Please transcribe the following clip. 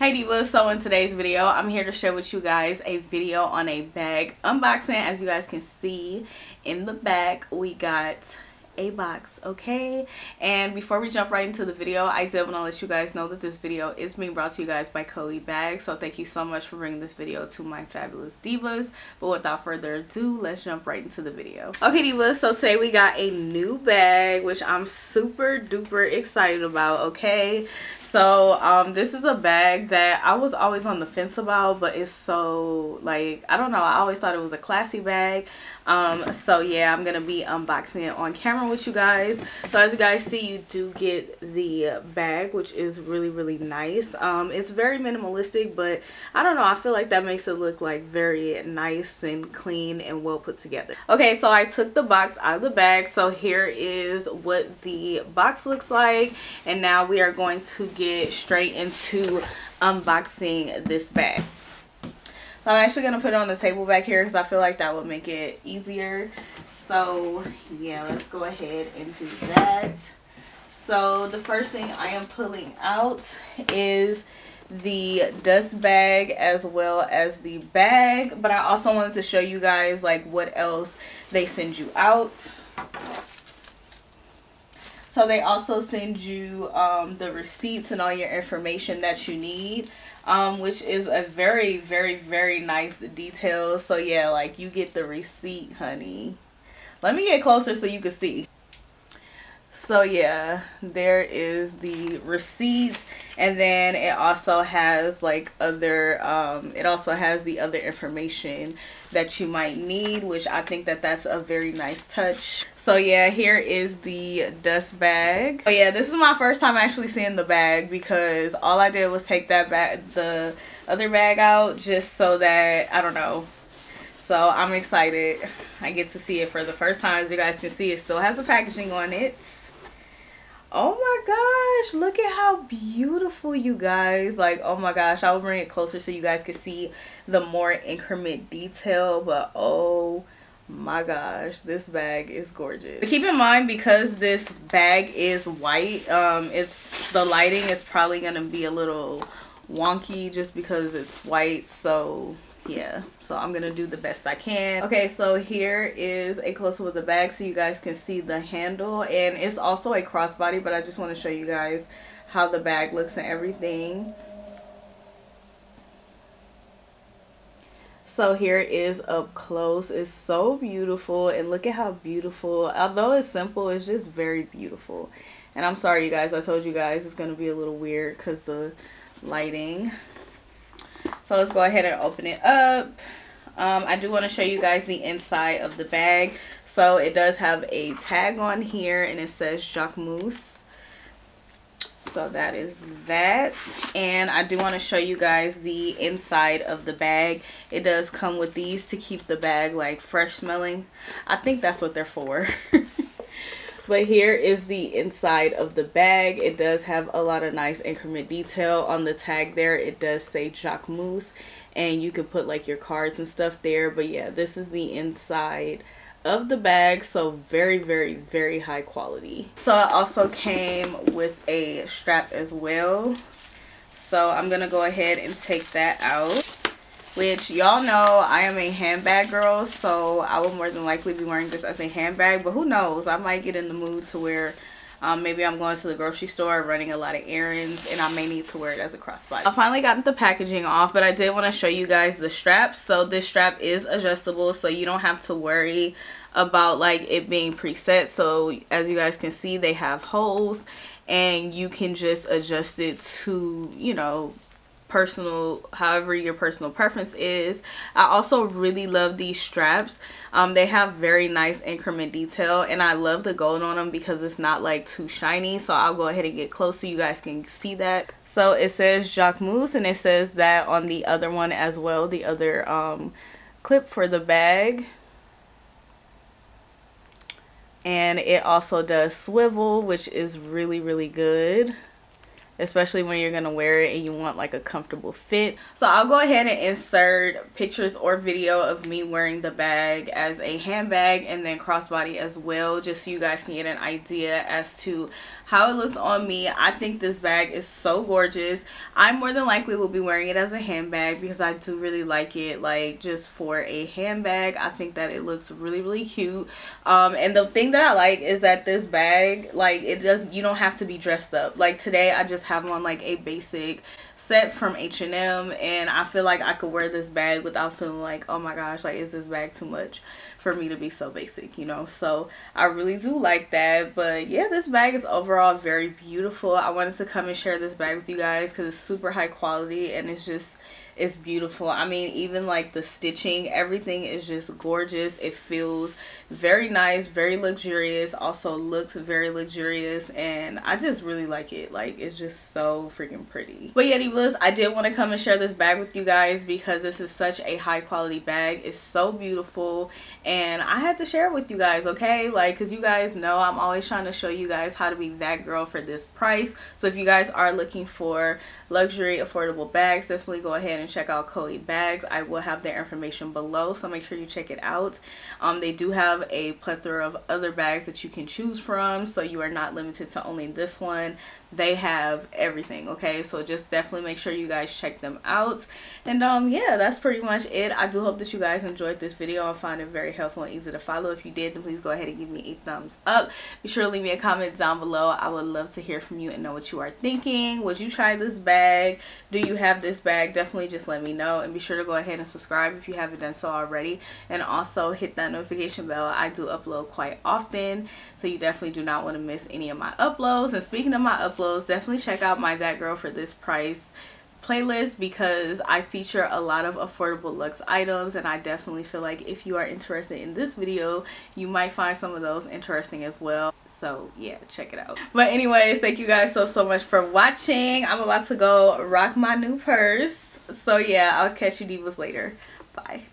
Hey Divas, so in today's video I'm here to share with you guys a video on a bag unboxing. As you guys can see in the back we got a box, okay? And before we jump right into the video, I did want to let you guys know that this video is being brought to you guys by Chloe Bags, so thank you so much for bringing this video to my fabulous divas. But without further ado, let's jump right into the video. Okay divas, so today we got a new bag which I'm super duper excited about, okay? So this is a bag that I was always on the fence about, but it's so, like, I don't know, I always thought it was a classy bag. So yeah, I'm gonna be unboxing it on camera with you guys. So as you guys see, you do get the bag, which is really nice. It's very minimalistic, but I don't know, I feel like that makes it look like very nice and clean and well put together. Okay, so I took the box out of the bag, so here is what the box looks like, and now we are going to get straight into unboxing this bag. So I'm actually going to put it on the table back here because I feel like that would make it easier. So yeah, let's go ahead and do that. So the first thing I am pulling out is the dust bag as well as the bag. But I also wanted to show you guys like what else they send you out. So they also send you the receipts and all your information that you need, which is a very nice detail. So yeah, like you get the receipt, honey. Let me get closer so you can see. So yeah, there is the receipts, and then it also has like other it also has the other information that you might need, which I think that that's a very nice touch. So yeah, here is the dust bag. Oh yeah, this is my first time actually seeing the bag because all I did was take that bag, the other bag out, just so that, I don't know. So I'm excited. I get to see it for the first time. As you guys can see, it still has the packaging on it. Oh my gosh, look at how beautiful, you guys. Like, oh my gosh, I will bring it closer so you guys can see the more increment detail. But oh my gosh, this bag is gorgeous. But keep in mind, because this bag is white, it's the lighting is probably gonna be a little wonky just because it's white. So yeah, so I'm gonna do the best I can. Okay, so here is a close-up of the bag so you guys can see the handle, and it's also a crossbody, but I just want to show you guys how the bag looks and everything. So here is up close. It's so beautiful, and look at how beautiful, although it's simple, it's just very beautiful. And I'm sorry you guys, I told you guys it's gonna be a little weird because the lighting. So let's go ahead and open it up. I do want to show you guys the inside of the bag. So it does have a tag on here and it says Jacquemus. So that is that. And I do want to show you guys the inside of the bag. It does come with these to keep the bag like fresh smelling. I think that's what they're for. But here is the inside of the bag. It does have a lot of nice increment detail on the tag there. It does say Jacquemus, and you can put like your cards and stuff there. But yeah, this is the inside of the bag, so very high quality. So it also came with a strap as well. So I'm gonna go ahead and take that out. Which y'all know I am a handbag girl, so I will more than likely be wearing this as a handbag. But who knows, I might get in the mood to where maybe I'm going to the grocery store running a lot of errands and I may need to wear it as a crossbody. I finally got the packaging off, but I did want to show you guys the strap. So this strap is adjustable, so you don't have to worry about like it being preset. So as you guys can see, they have holes and you can just adjust it to, you know, personal, however your personal preference is. I also really love these straps. They have very nice increment detail, and I love the gold on them because it's not like too shiny. So I'll go ahead and get close so you guys can see that. So it says Jacquemus, and it says that on the other one as well, the other clip for the bag. And it also does swivel, which is really good. especially when you're gonna wear it and you want like a comfortable fit. So I'll go ahead and insert pictures or video of me wearing the bag as a handbag and then crossbody as well, just so you guys can get an idea as to how it looks on me. I think this bag is so gorgeous. I more than likely will be wearing it as a handbag because I do really like it, like just for a handbag. I think that it looks really cute. And the thing that I like is that this bag, like, you don't have to be dressed up. Like today I just have on like a basic set from H&M, and I feel like I could wear this bag without feeling like, oh my gosh, like, is this bag too much for me to be so basic, you know? So I really do like that. But yeah, this bag is overall very beautiful. I wanted to come and share this bag with you guys because it's super high quality and it's beautiful. I mean, even like the stitching, everything is just gorgeous. It feels very nice, very luxurious, also looks very luxurious, and I just really like it. Like, it's just so freaking pretty. But yeah, divas, I did want to come and share this bag with you guys because this is such a high quality bag. It's so beautiful and I had to share it with you guys, okay? Like, because you guys know I'm always trying to show you guys how to be that girl for this price. So if you guys are looking for luxury affordable bags, definitely go ahead and check out Chloe Bags. I will have their information below, so make sure you check it out. They do have a plethora of other bags that you can choose from, so you are not limited to only this one. They have everything, okay? So just definitely make sure you guys check them out. And yeah, that's pretty much it. I do hope that you guys enjoyed this video and find it very helpful and easy to follow. If you did, then please go ahead and give me a thumbs up. Be sure to leave me a comment down below. I would love to hear from you and know what you are thinking. Would you try this bag? Do you have this bag? Definitely just let me know, and be sure to go ahead and subscribe if you haven't done so already, and also hit that notification bell. I do upload quite often, so you definitely do not want to miss any of my uploads. And speaking of my uploads, definitely check out my That Girl for This Price playlist because I feature a lot of affordable luxe items, and I definitely feel like if you are interested in this video, you might find some of those interesting as well. So yeah, check it out. But anyways, thank you guys so much for watching. I'm about to go rock my new purse. So yeah, I'll catch you divas later. Bye.